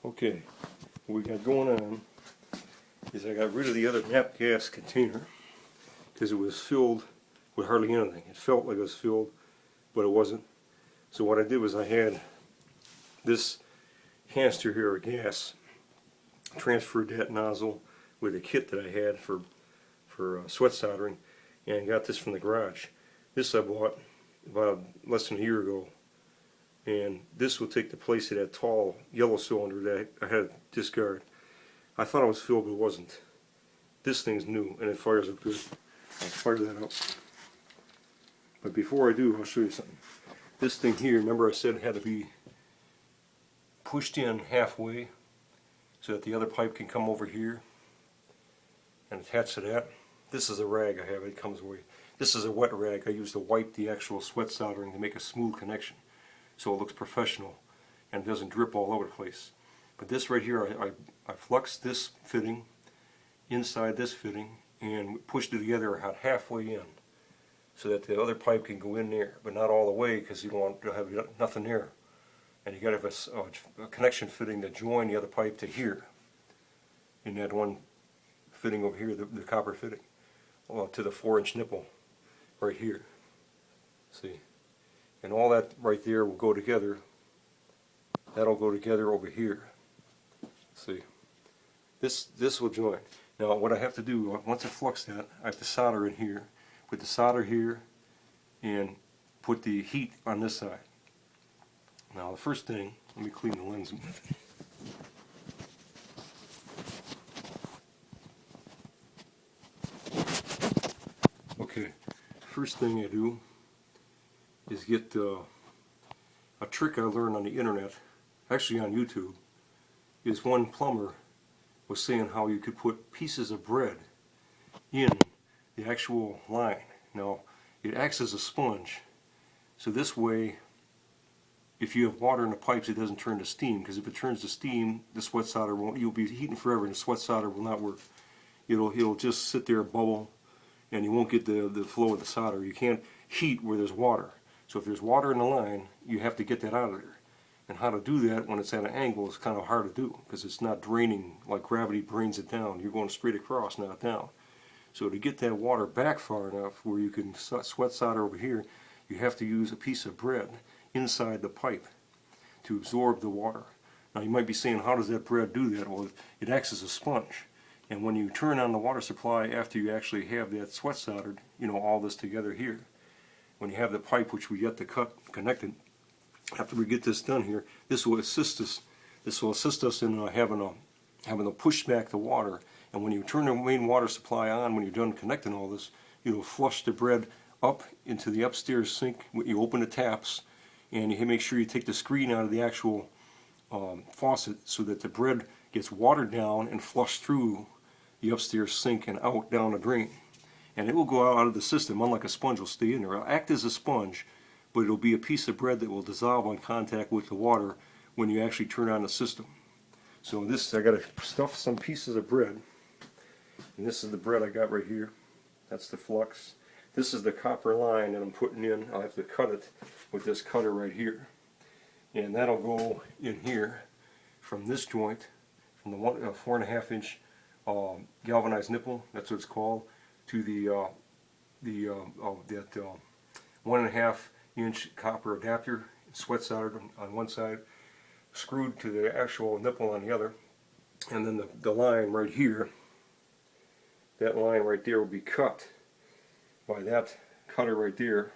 Okay, what we got going on is I got rid of the other nap gas container because it was filled with hardly anything. It felt like it was filled, but it wasn't. So what I did was I had this canister here of gas, transferred that nozzle with a kit that I had for sweat soldering, and I got this from the garage. This I bought about less than a year ago, and this will take the place of that tall yellow cylinder that I had to discard. I thought it was filled, but it wasn't. This thing's new, and it fires up good. I'll fire that up. But before I do, I'll show you something. This thing here, remember I said it had to be pushed in halfway so that the other pipe can come over here and attach to that. This is a rag I have, it comes away. This is a wet rag I use to wipe the actual sweat soldering to make a smooth connection so it looks professional and it doesn't drip all over the place. But this right here, I fluxed this fitting inside this fitting and pushed it together about halfway in so that the other pipe can go in there, but not all the way because you don't want to have nothing there. And you got to have a connection fitting to join the other pipe to here in that one fitting over here, the copper fitting, to the 4-inch nipple right here. See? And all that right there will go together. That'll go together over here. See? This will join. Now what I have to do, once I flux that, I have to solder in here, put the solder here, and put the heat on this side. Now the first thing, let me clean the lens a minute. Okay, first thing I do is get a trick I learned on the internet, actually on YouTube, is one plumber was saying how you could put pieces of bread in the actual line. Now it acts as a sponge, so this way if you have water in the pipes it doesn't turn to steam, because if it turns to steam the sweat solder won't, you'll be heating forever and the sweat solder will not work. It'll just sit there and bubble and you won't get the flow of the solder. You can't heat where there's water. So if there's water in the line, you have to get that out of there. And how to do that when it's at an angle is kind of hard to do because it's not draining like gravity drains it down. You're going straight across, not down. So to get that water back far enough where you can sweat solder over here, you have to use a piece of bread inside the pipe to absorb the water. Now you might be saying, how does that bread do that? Well, it acts as a sponge. And when you turn on the water supply after you actually have that sweat soldered, you know, all this together here, when you have the pipe which we get to cut connected, after we get this done here, this will assist us. This will assist us in having to push back the water. And when you turn the main water supply on, when you're done connecting all this, you'll flush the bread up into the upstairs sink. You open the taps, and you make sure you take the screen out of the actual faucet so that the bread gets watered down and flushed through the upstairs sink and out down the drain. And it will go out of the system, unlike a sponge will stay in there. It'll act as a sponge, but it'll be a piece of bread that will dissolve on contact with the water when you actually turn on the system. So this, I got to stuff some pieces of bread, and this is the bread I got right here. That's the flux. This is the copper line that I'm putting in. I'll have to cut it with this cutter right here, and that'll go in here from this joint, from the 4.5-inch galvanized nipple. That's what it's called, to that 1.5-inch copper adapter, sweat soldered on one side, screwed to the actual nipple on the other, and then the line right here, that line right there will be cut by that cutter right there,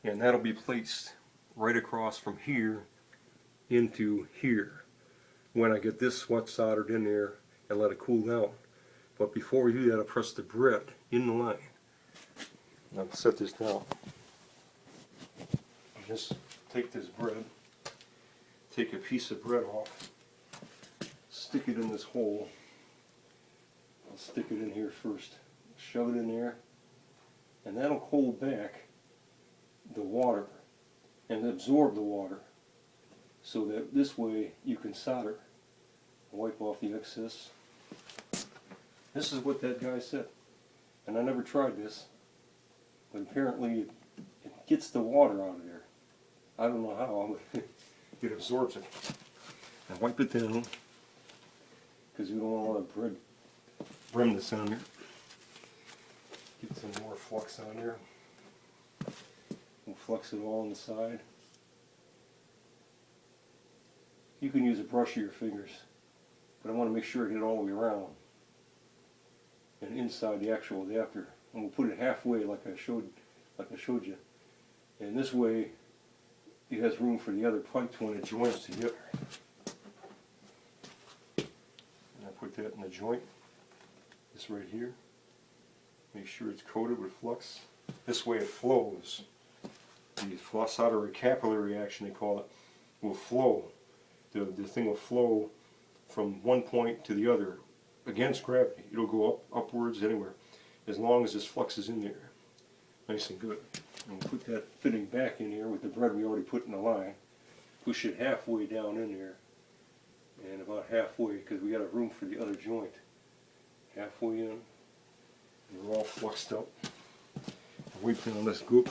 and that'll be placed right across from here into here when I get this sweat soldered in there and let it cool down. But before we do that, I'll press the bread in the line. I'll set this down. Just take this bread, take a piece of bread off, stick it in this hole. I'll stick it in here first, shove it in there, and that'll hold back the water and absorb the water so that this way you can solder. Wipe off the excess. This is what that guy said, and I never tried this, but apparently it gets the water out of there. I don't know how, but it absorbs it. and wipe it down because we don't want a lot of remnants on there. Get some more flux on there. We'll flux it all on the side. You can use a brush of your fingers, but I want to make sure I get it all the way around and inside the actual adapter. And we'll put it halfway like I showed you. And this way it has room for the other pipes when it joins together. And I put that in the joint, this right here. Make sure it's coated with flux. This way it flows. The solder capillary action, they call it, will flow. The thing will flow from one point to the other against gravity. It'll go upwards anywhere, as long as this flux is in there. Nice and good. And we'll put that fitting back in here with the bread we already put in the line. Push it halfway down in there, and about halfway, because we got a room for the other joint. Halfway in, and we're all fluxed up. I'll wipe down this goop.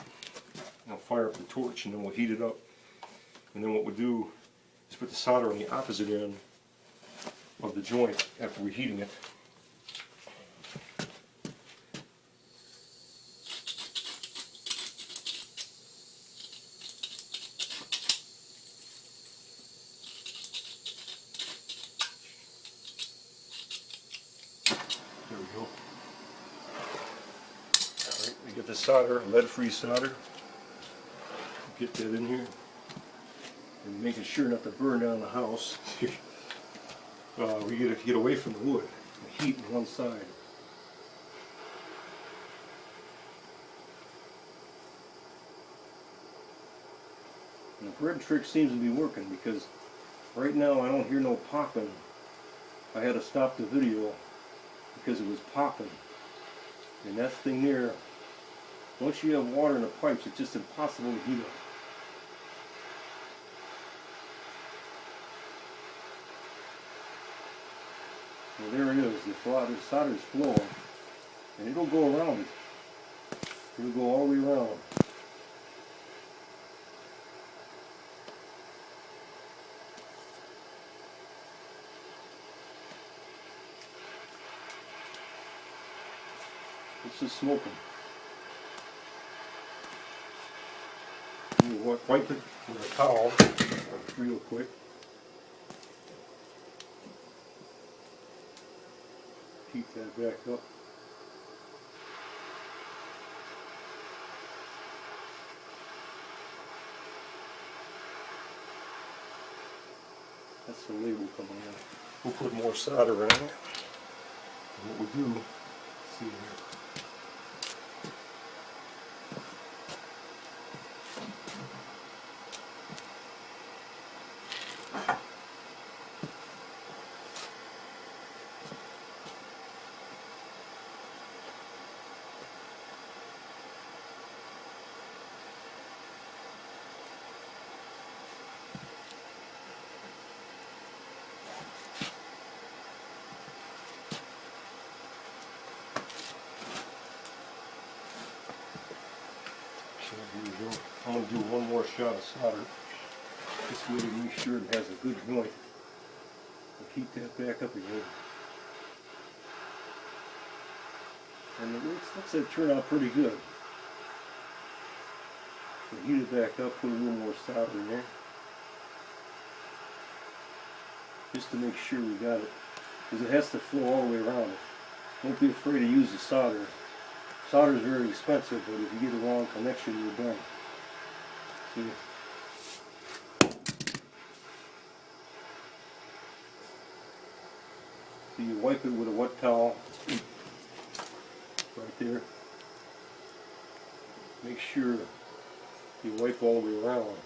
I'll fire up the torch, and then we'll heat it up. And then what we'll do is put the solder on the opposite end of the joint after we're heating it. There we go. Alright, we get the solder, lead-free solder. Get that in here. And making sure not to burn down the house. We get away from the wood. The heat on one side. And the bread trick seems to be working because right now I don't hear no popping. I had to stop the video because it was popping. And that thing there, once you have water in the pipes, it's just impossible to heat up. Well, there it is. The solder's flowing, and it'll go around it. It'll go all the way around. This is smoking. You wipe it with a towel real quick. Keep that back up. That's the label coming out. We'll put more solder in it. And what we do, see here. I'm going to do one more shot of solder. This way to make sure it has a good joint. I'll keep that back up again. And it looks like it turned out pretty good. So heat it back up, put a little more solder in there. Just to make sure we got it. Because it has to flow all the way around it. Don't be afraid to use the solder. Solder is very expensive, but if you get a wrong connection, you're done. See? So you wipe it with a wet towel right there. Make sure you wipe all the way around.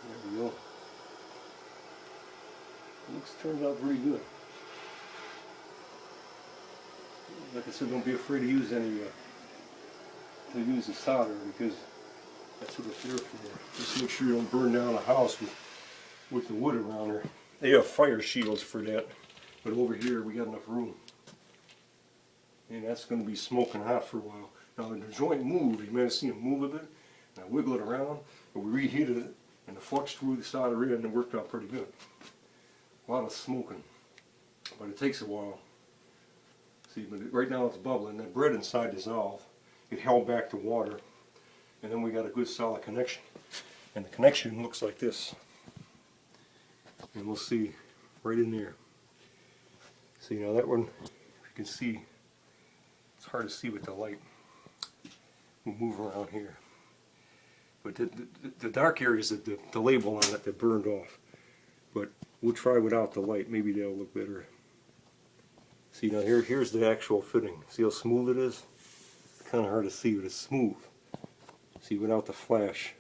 There we go. Turns out pretty good. Like I said, don't be afraid to use the solder because that's what it's there for. Just make sure you don't burn down a house with the wood around there. They have fire shields for that, but over here we got enough room, and that's going to be smoking hot for a while. Now the joint moved, you may have seen it move a bit, and I wiggle it around, but we reheated it, and the flux through the solder in, and it worked out pretty good. A lot of smoking, but it takes a while. See, but right now it's bubbling. That bread inside dissolved. It held back the water, and then we got a good solid connection. And the connection looks like this. And we'll see right in there. See, now that one, if you can see, it's hard to see with the light. We'll move around here. But the dark areas, the label on it that burned off. But we'll try without the light. Maybe that'll look better. See, now here's the actual fitting. See how smooth it is? It's kind of hard to see, but it's smooth. See, without the flash.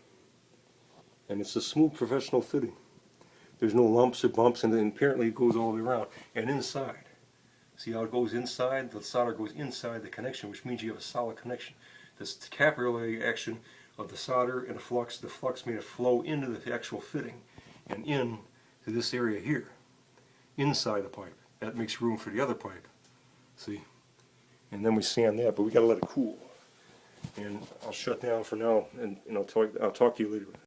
And it's a smooth professional fitting. There's no lumps or bumps, and then apparently it goes all the way around. And inside. See how it goes inside? The solder goes inside the connection, which means you have a solid connection. This capillary action of the solder and the flux made it flow into the actual fitting and in to this area here, inside the pipe. That makes room for the other pipe. See? And then we sand that, but we got to let it cool. And I'll shut down for now, and I'll talk to you later.